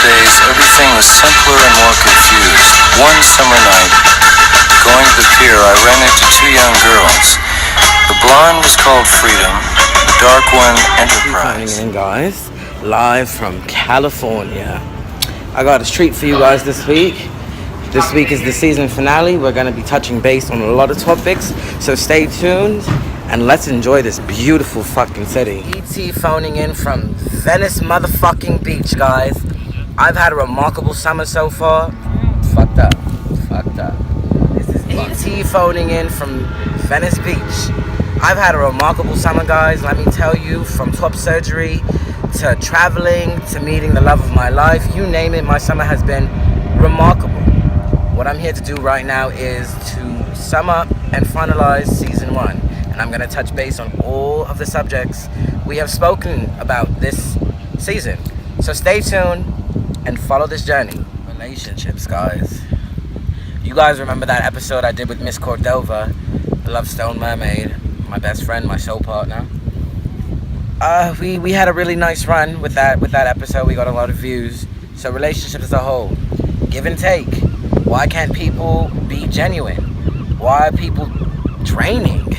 days, everything was simpler and more confused. One summer night, going to the pier, I ran into two young girls. The blonde was called Freedom, the dark one Enterprise. Signing in, guys, live from California. I got a treat for you guys this week. This week is the season finale. We're going to be touching base on a lot of topics, so stay tuned and let's enjoy this beautiful fucking city. ET phoning in from Venice motherfucking beach, guys. I've had a remarkable summer so far. Fucked up. This is ET phoning in from Venice beach. I've had a remarkable summer, guys. Let me tell you, from top surgery to traveling to meeting the love of my life, you name it, my summer has been remarkable. What I'm here to do right now is to sum up and finalize season 1. And I'm going to touch base on all of the subjects we have spoken about this season. So stay tuned and follow this journey. Relationships, guys. You guys remember that episode I did with Miss Cordova, the Love Stone Mermaid, my best friend, my soul partner. We had a really nice run with that episode. We got a lot of views. So relationships as a whole, give and take. Why can't people be genuine? Why are people draining?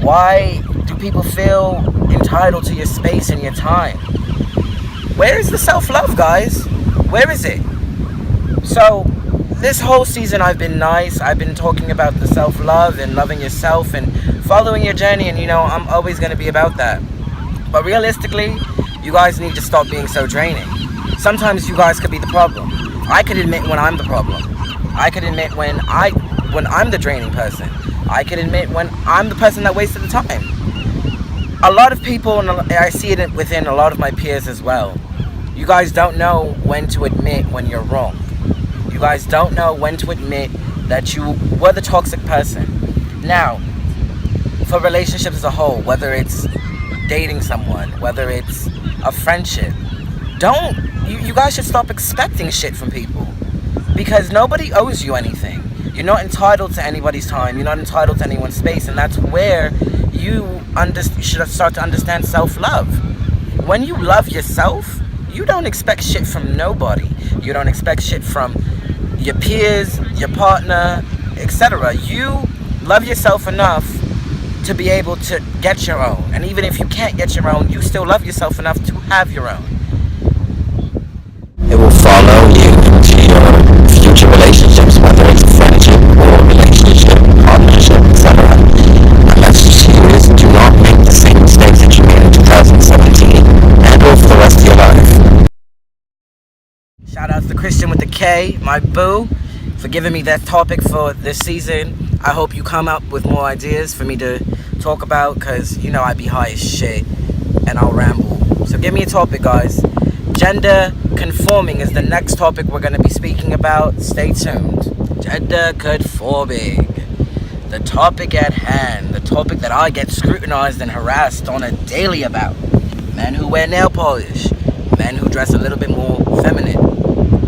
Why do people feel entitled to your space and your time? Where is the self-love, guys? Where is it? So this whole season I've been nice. I've been talking about the self-love and loving yourself and following your journey, and I'm always going to be about that. But realistically, you guys need to stop being so draining. Sometimes you guys could be the problem. I could admit when I'm the problem. I could admit when I'm the draining person. I could admit when I'm the person that wasted the time. A lot of people, and I see it within a lot of my peers as well, you guys don't know when to admit when you're wrong. You guys don't know when to admit that you were the toxic person. Now, for relationships as a whole, whether it's dating someone, whether it's a friendship, you guys should stop expecting shit from people. Because nobody owes you anything. You're not entitled to anybody's time. You're not entitled to anyone's space. And that's where you should start to understand self-love. When you love yourself, you don't expect shit from nobody. You don't expect shit from your peers, your partner, etc. You love yourself enough to be able to get your own. And even if you can't get your own, you still love yourself enough to have your own. It will follow you into your future relationships, whether it's a friendship or relationship, partnership, etc. My message to you is, do not make the same mistakes that you made in 2017 and or for the rest of your life. Shout out to Christian with the K, my boo, for giving me that topic for this season. I hope you come up with more ideas for me to talk about, because I be high as shit and I'll ramble. So give me a topic, guys. Gender conforming is the next topic we're going to be speaking about. Stay tuned. Gender conforming. The topic at hand. The topic that I get scrutinized and harassed on a daily about. Men who wear nail polish. Men who dress a little bit more feminine.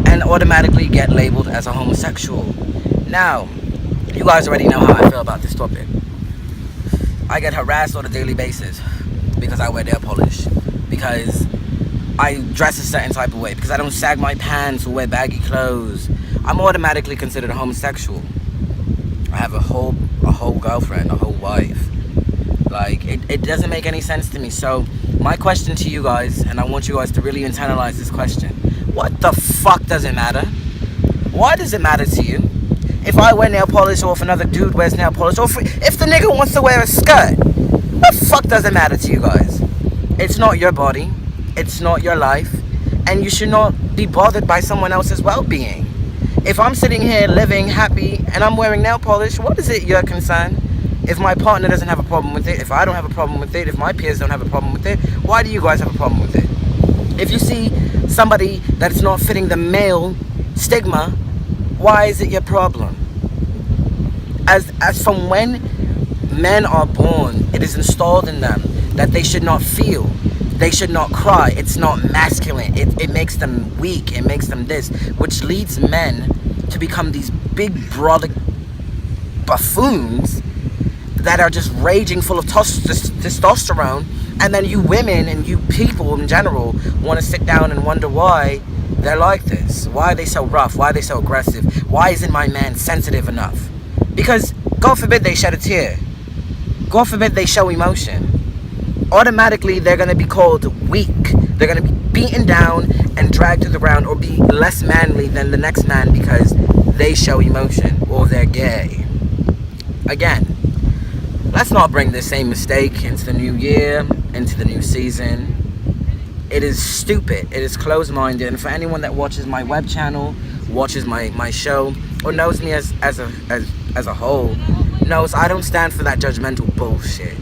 And automatically get labeled as a homosexual. Now, you guys already know how I feel about this topic. I get harassed on a daily basis because I wear nail polish. Because I dress a certain type of way, because I don't sag my pants or wear baggy clothes. I'm automatically considered a homosexual. I have a whole girlfriend, a whole wife. Like, it doesn't make any sense to me. So my question to you guys, and I want you guys to really internalize this question: what the fuck does it matter? Why does it matter to you if I wear nail polish, or if another dude wears nail polish, or if the nigga wants to wear a skirt? What the fuck does it matter to you guys? It's not your body. It's not your life, and you should not be bothered by someone else's well-being. If I'm sitting here living happy and I'm wearing nail polish, what is it your concern? If my partner doesn't have a problem with it, if I don't have a problem with it, if my peers don't have a problem with it, why do you guys have a problem with it? If you see somebody that's not fitting the male stigma, why is it your problem? As from when men are born, it is installed in them that they should not feel. They should not cry. It's not masculine. It makes them weak. It makes them this, which leads men to become these big brolic buffoons that are just raging full of testosterone. And then you women and you people in general want to sit down and wonder why they're like this? Why are they so rough? Why are they so aggressive? Why isn't my man sensitive enough? Because God forbid they shed a tear. God forbid they show emotion. Automatically they're going to be called weak. They're going to be beaten down and dragged to the ground, or be less manly than the next man because they show emotion or they're gay. Again, let's not bring the same mistake into the new year, into the new season. It is stupid. It is closed-minded. And for anyone that watches my web channel, watches my show, or knows me as a whole, knows I don't stand for that judgmental bullshit.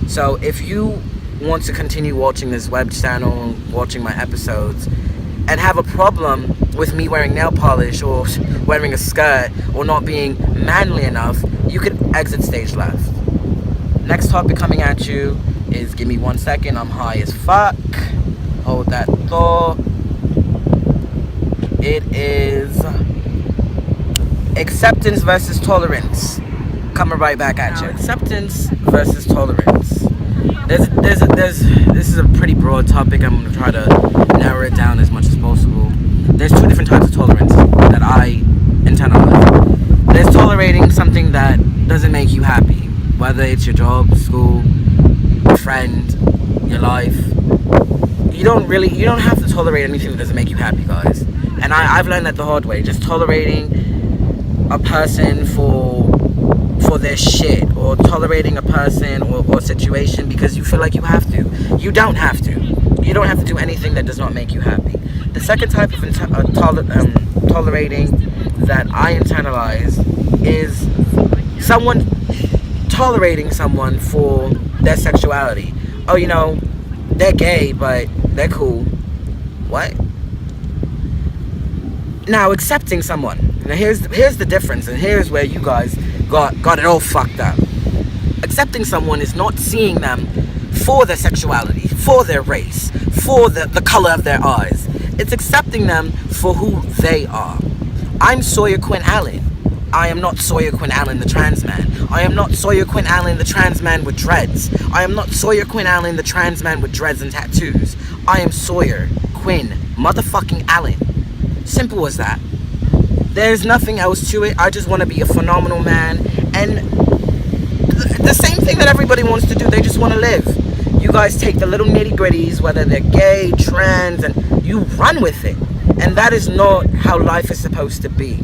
So if you want to continue watching this web channel, watching my episodes, and have a problem with me wearing nail polish or wearing a skirt or not being manly enough, you could exit stage left. Next topic coming at you is, give me 1 second, I'm high as fuck. Hold that thought. It is acceptance versus tolerance. Coming right back at you. Acceptance versus tolerance. This is a pretty broad topic. I'm going to try to narrow it down as much as possible. There's two different types of tolerance that I internalize. There's tolerating something that doesn't make you happy, whether it's your job, school, a friend, your life. You don't have to tolerate anything that doesn't make you happy, guys. And I've learned that the hard way. Just tolerating a person for their shit, or tolerating a person or situation because you feel like you have to. You don't have to. You don't have to do anything that does not make you happy. The second type of tolerating that I internalize is someone tolerating someone for their sexuality. Oh, you know, they're gay, but they're cool. What? Now, accepting someone. Now, here's the difference, and here's where you guys got it all fucked up. Accepting someone is not seeing them for their sexuality, for their race, for the color of their eyes. It's accepting them for who they are. I'm Sawyer Quinn Allen. I am not Sawyer Quinn Allen, the trans man. I am not Sawyer Quinn Allen, the trans man with dreads. I am not Sawyer Quinn Allen, the trans man with dreads and tattoos. I am Sawyer Quinn motherfucking Allen. Simple as that. There's nothing else to it. I just want to be a phenomenal man. And the same thing that everybody wants to do. They just want to live. You guys take the little nitty gritties, whether they're gay, trans, and you run with it. And that is not how life is supposed to be.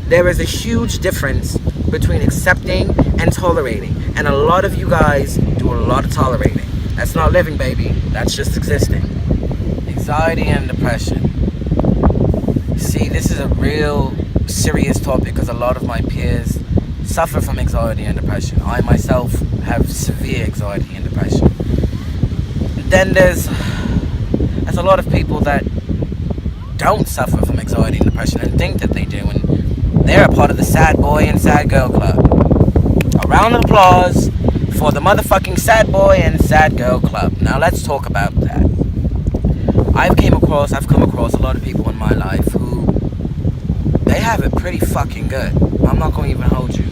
There is a huge difference between accepting and tolerating. And a lot of you guys do a lot of tolerating. That's not living, baby. That's just existing. Anxiety and depression. See, this is a real serious topic because a lot of my peers suffer from anxiety and depression. I myself have severe anxiety and depression. Then there's a lot of people that don't suffer from anxiety and depression and think that they do, and they're a part of the sad boy and sad girl club. A round of applause for the motherfucking sad boy and sad girl club. Now let's talk about that. I've come across a lot of people in my life who they have it pretty fucking good. I'm not going to even hold you.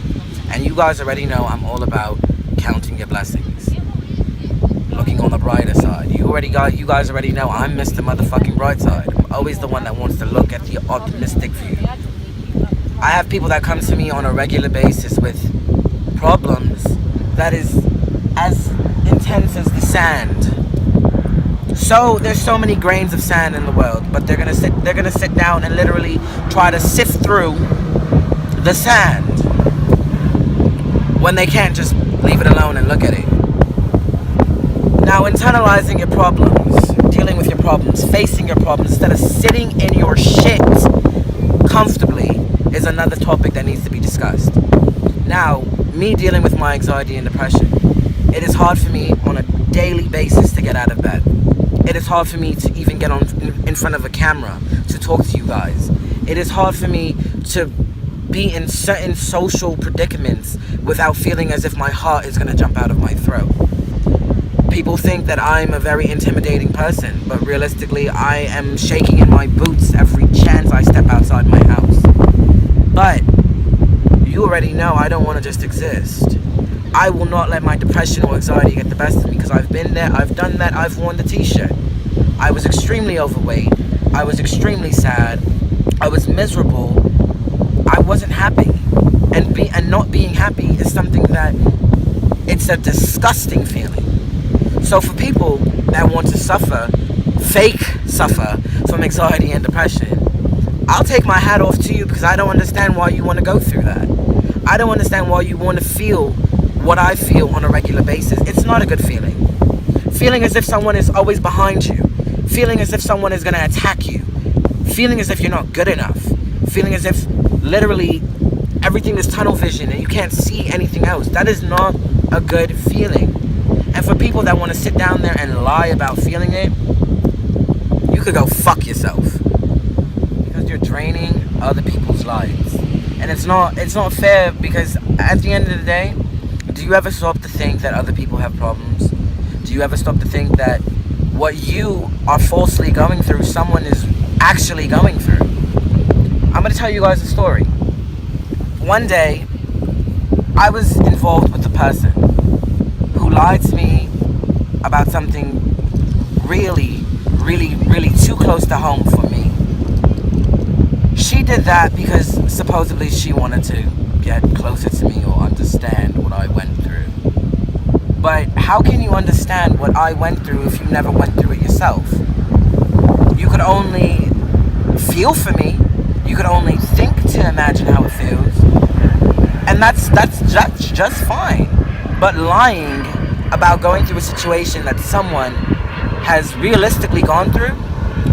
And you guys already know I'm all about counting your blessings, looking on the brighter side. You guys already know I'm Mr. Motherfucking Bright Side. I'm always the one that wants to look at the optimistic view. I have people that come to me on a regular basis with problems that is as intense as the sand. So there's so many grains of sand in the world, but they're gonna sit down and literally try to sift through the sand when they can't just leave it alone and look at it. Now, internalizing your problems, dealing with your problems, facing your problems instead of sitting in your shit comfortably is another topic that needs to be discussed. Now, me dealing with my anxiety and depression, it is hard for me on a daily basis to get out of bed. It is hard for me to even get in front of a camera to talk to you guys. It is hard for me to be in certain social predicaments without feeling as if my heart is going to jump out of my throat. People think that I'm a very intimidating person, but realistically, I am shaking in my boots every chance I step outside my house. But you already know I don't want to just exist. I will not let my depression or anxiety get the best of me because I've been there, I've done that, I've worn the t-shirt. I was extremely overweight. I was extremely sad. I was miserable. I wasn't happy. And not being happy is something that, it's a disgusting feeling. So for people that want to fake suffer from anxiety and depression, I'll take my hat off to you, because I don't understand why you want to go through that. I don't understand why you want to feel what I feel on a regular basis. It's not a good feeling. Feeling as if someone is always behind you. Feeling as if someone is going to attack you. Feeling as if you're not good enough. Feeling as if literally everything is tunnel vision and you can't see anything else. That is not a good feeling. And for people that want to sit down there and lie about feeling it, you could go fuck yourself. Because you're draining other people's lives. And it's not fair, because at the end of the day, do you ever stop to think that other people have problems? Do you ever stop to think that what you are falsely going through, someone is actually going through? I'm going to tell you guys a story. One day, I was involved with a person who lied to me about something really, really, really too close to home for me. She did that because supposedly she wanted to get closer to me or understand what I went through. But how can you understand what I went through if you never went through it yourself? You could only feel for me. You could only think to imagine how it feels. And that's just fine. But lying about going through a situation that someone has realistically gone through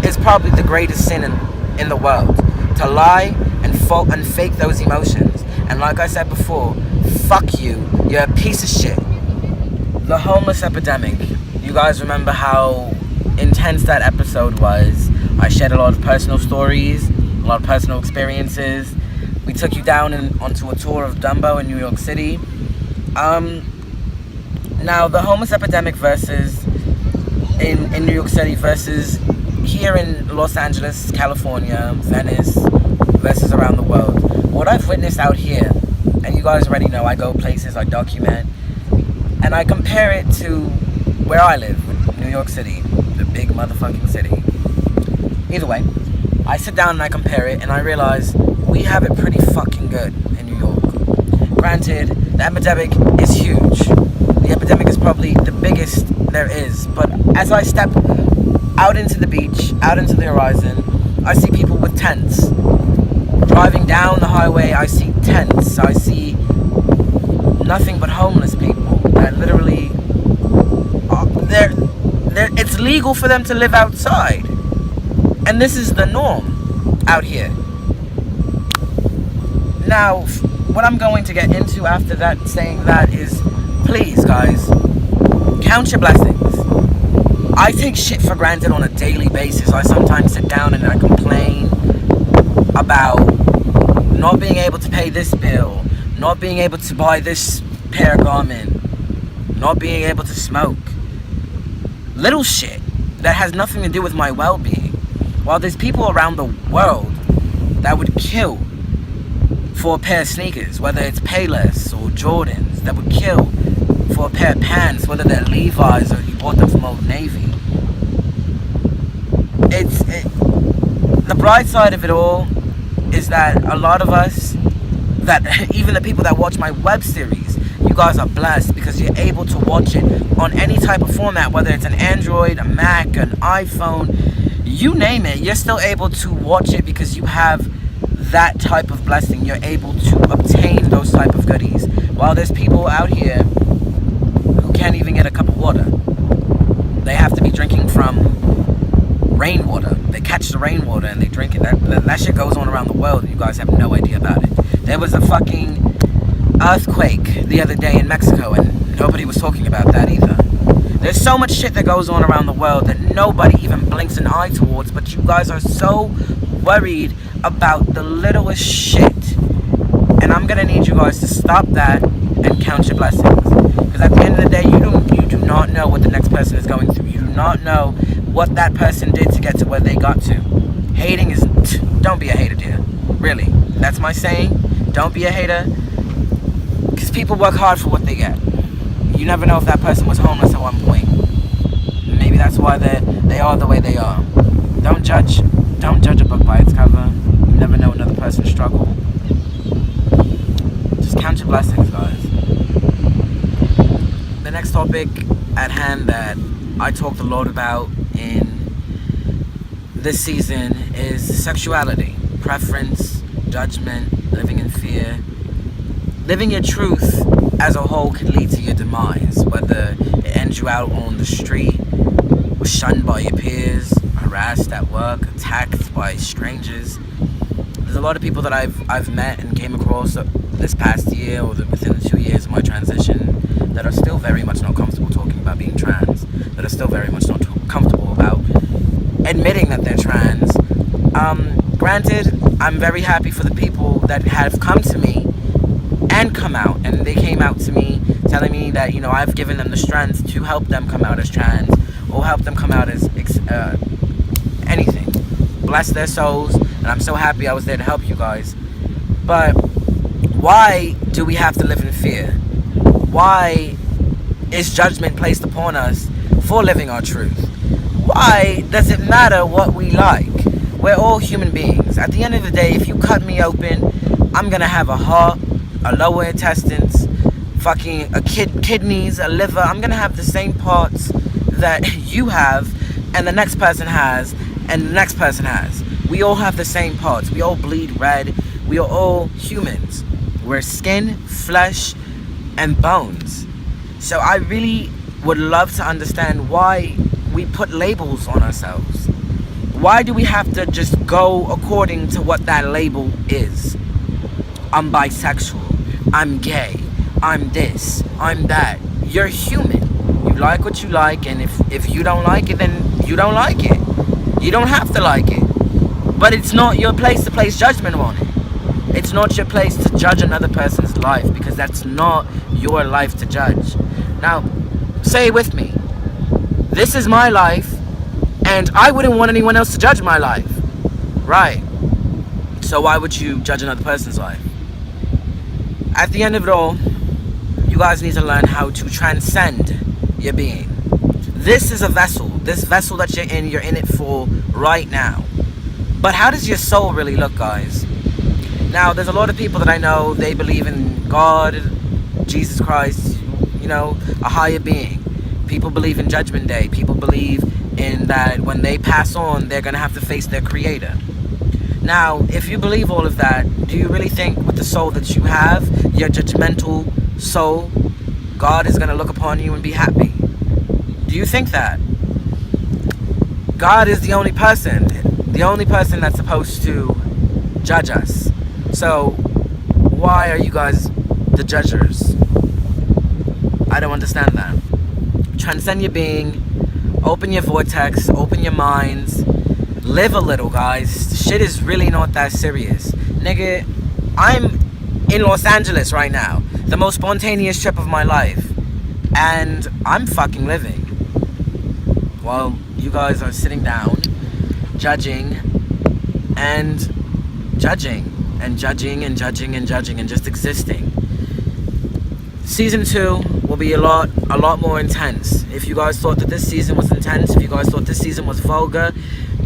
is probably the greatest sin in the world. To lie and fake those emotions. And like I said before, fuck you. You're a piece of shit. The homeless epidemic. You guys remember how intense that episode was. I shared a lot of personal stories, a lot of personal experiences. We took you down onto a tour of Dumbo in New York City. Now, the homeless epidemic versus in New York City versus here in Los Angeles, California, Venice, versus around the world. What I've witnessed out here, and you guys already know, I go places, I document, and I compare it to where I live, New York City, the big motherfucking city. Either way, I sit down and I compare it, and I realize we have it pretty fucking good in New York. Granted, the epidemic is huge. The epidemic is probably the biggest there is. But as I step out into the beach, out into the horizon, I see people with tents. Driving down the highway, I see tents. I see nothing but homeless people that literally it's legal for them to live outside. And this is the norm out here. Now, what I'm going to get into after that, saying that, is please, guys, count your blessings. I take shit for granted on a daily basis. I sometimes sit down and I complain about not being able to pay this bill, not being able to buy this pair of garment, not being able to smoke. Little shit that has nothing to do with my well-being. While there's people around the world that would kill for a pair of sneakers, whether it's Payless or Jordans, that would kill for a pair of pants, whether they're Levi's or you bought them from Old Navy. The bright side of it all is that a lot of us, that even the people that watch my web series, you guys are blessed because you're able to watch it on any type of format, whether it's an Android, a Mac, an iPhone, you name it, you're still able to watch it because you have that type of blessing. You're able to obtain those type of goodies. While there's people out here who can't even get a cup of water. They have to be drinking from rainwater. They catch the rainwater and they drink it. That shit goes on around the world and you guys have no idea about it. There was a fucking earthquake the other day in Mexico and nobody was talking about that either. There's so much shit that goes on around the world that nobody even blinks an eye towards, but you guys are so worried about the littlest shit. And I'm gonna need you guys to stop that and count your blessings. Because at the end of the day, you do not know what the next person is going through. You do not know what that person did to get to where they got to. Hating is... Don't be a hater, dear. Really. That's my saying. Don't be a hater. Because people work hard for what they get. You never know if that person was homeless at one point. Maybe that's why they are the way they are. Don't judge. Don't judge a book by its cover. You never know another person's struggle. Just count your blessings, guys. The next topic at hand that I talked a lot about in this season is sexuality, preference, judgment, living in fear. Living your truth as a whole could lead to your demise, whether it ends you out on the street, shunned by your peers, harassed at work, attacked by strangers. There's a lot of people that I've met and came across this past year or within the 2 years of my transition that are still very much not comfortable talking about being trans, that are still very much not comfortable about admitting that they're trans. Granted, I'm very happy for the people that have come to me and come out, and they came out to me telling me that, you know, I've given them the strength to help them come out as trans or help them come out as anything. Bless their souls, and I'm so happy I was there to help you guys. But why do we have to live in fear? Why is judgment placed upon us for living our truth? Why does it matter what we like? We're all human beings. At the end of the day, if you cut me open, I'm gonna have a heart, a lower intestines, fucking kidneys, a liver. I'm gonna have the same parts that you have, and the next person has, and the next person has. We all have the same parts. We all bleed red. We are all humans. We're skin, flesh, and bones. So I really would love to understand why we put labels on ourselves. Why do we have to just go according to what that label is? I'm bisexual. I'm gay. I'm this. I'm that. You're human. You like what you like, and if you don't like it, then you don't like it. You don't have to like it. But it's not your place to place judgment on it. It's not your place to judge another person's life, because that's not your life to judge. Now, say it with me. This is my life, and I wouldn't want anyone else to judge my life. Right. So why would you judge another person's life? At the end of it all, you guys need to learn how to transcend your being. This is a vessel. This vessel that you're in it for right now. But how does your soul really look, guys? Now, there's a lot of people that I know, they believe in God, Jesus Christ, you know, a higher being. People believe in Judgment Day. People believe in that when they pass on, they're going to have to face their Creator. Now, if you believe all of that, do you really think with the soul that you have, your judgmental soul, God is going to look upon you and be happy? Do you think that? God is the only person that's supposed to judge us. So, why are you guys the judgers? I don't understand that. Transcend your being, open your vortex, open your minds, live a little, guys. Shit is really not that serious. Nigga, I'm in Los Angeles right now, the most spontaneous trip of my life, and I'm fucking living. While you guys are sitting down, judging, and judging, and judging, and judging, and judging, and just existing. Season 2 will be a lot more intense. If you guys thought that this season was intense, if you guys thought this season was vulgar,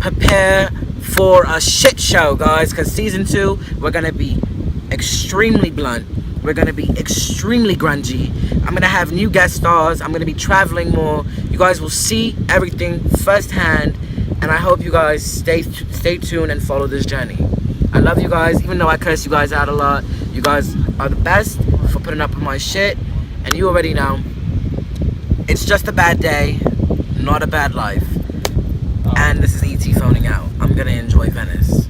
prepare for a shit show, guys, because season 2, we're going to be extremely blunt. We're going to be extremely grungy. I'm going to have new guest stars. I'm going to be traveling more. You guys will see everything firsthand, and I hope you guys stay tuned and follow this journey. I love you guys, even though I curse you guys out a lot. You guys are the best for putting up with my shit, and you already know, it's just a bad day, not a bad life. And this is E.T. phoning out. I'm gonna enjoy Venice.